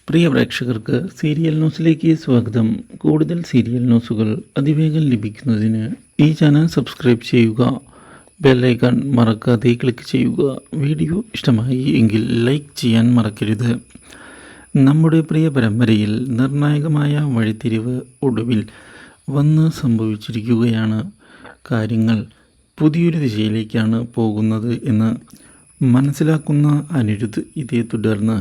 പ്രിയ പ്രേക്ഷകർക്ക് സീരിയൽ ന്യൂസിലേക്ക് സ്വാഗതം. കൂടുതൽ സീരിയൽ ന്യൂസുകൾ അതിവേഗം ലഭിക്കുന്നതിന് ഈ ചാനൽ സബ്സ്ക്രൈബ് ചെയ്യുക. ബെല്ലൈക്കൺ മറക്കാതെ ക്ലിക്ക് ചെയ്യുക. വീഡിയോ ഇഷ്ടമായി എങ്കിൽ ലൈക്ക് ചെയ്യാൻ മറക്കരുത്. നമ്മുടെ പ്രിയ പരമ്പരയിൽ നിർണായകമായ വഴിത്തിരിവ് ഒടുവിൽ വന്ന് സംഭവിച്ചിരിക്കുകയാണ്. കാര്യങ്ങൾ പുതിയൊരു ദിശയിലേക്കാണ് പോകുന്നത് എന്ന് മനസ്സിലാക്കുന്ന അനിരുദ്ധ് ഇതേ തുടർന്ന്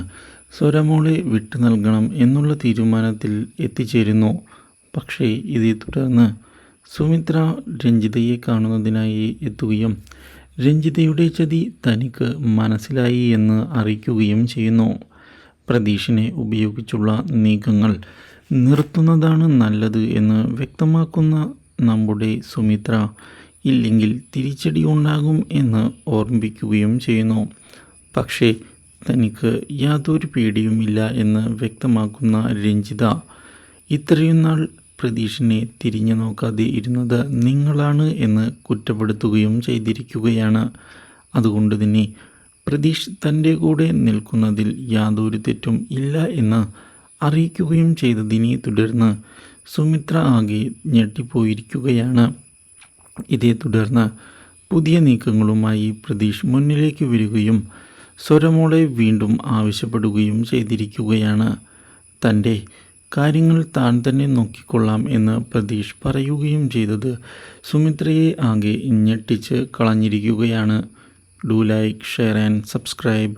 സ്വരമോളെ വിട്ടു നൽകണം എന്നുള്ള തീരുമാനത്തിൽ എത്തിച്ചേരുന്നു. പക്ഷേ ഇതേ തുടർന്ന് സുമിത്ര രഞ്ജിതയെ കാണുന്നതിനായി എത്തുകയും രഞ്ജിതയുടെ ചതി തനിക്ക് മനസ്സിലായി എന്ന് അറിയിക്കുകയും ചെയ്യുന്നു. പ്രതീഷിനെ ഉപയോഗിച്ചുള്ള നീക്കങ്ങൾ നിർത്തുന്നതാണ് നല്ലത് എന്ന് വ്യക്തമാക്കുന്ന നമ്മുടെ സുമിത്ര ഇല്ലെങ്കിൽ തിരിച്ചടി ഉണ്ടാകും എന്ന് ഓർമ്മിപ്പിക്കുകയും ചെയ്യുന്നു. പക്ഷേ തനിക്ക് യാതൊരു പേടിയുമില്ല എന്ന് വ്യക്തമാക്കുന്ന രഞ്ജിത ഇത്രയും നാൾ പ്രതീഷിനെ തിരിഞ്ഞു നോക്കാതെ ഇരുന്നത് നിങ്ങളാണ് എന്ന് കുറ്റപ്പെടുത്തുകയും ചെയ്തിരിക്കുകയാണ്. അതുകൊണ്ട് തന്നെ പ്രതീഷ് തൻ്റെ കൂടെ നിൽക്കുന്നതിൽ യാതൊരു തെറ്റും ഇല്ല എന്ന് അറിയിക്കുകയും ചെയ്തതിനെ തുടർന്ന് സുമിത്ര ആകെ ഞെട്ടിപ്പോയിരിക്കുകയാണ്. ഇതേ തുടർന്ന് പുതിയ നീക്കങ്ങളുമായി പ്രതീഷ് മുന്നിലേക്ക് വരികയും സ്വരമോളെ വീണ്ടും ആവശ്യപ്പെടുകയും ചെയ്തിരിക്കുകയാണ്. തൻ്റെ കാര്യങ്ങൾ താൻ തന്നെ നോക്കിക്കൊള്ളാം എന്ന് പ്രതീഷ് പറയുകയും ചെയ്തത് സുമിത്രയെ ആകെ ഞെട്ടിച്ച് കളഞ്ഞിരിക്കുകയാണ്. Do like, share and subscribe.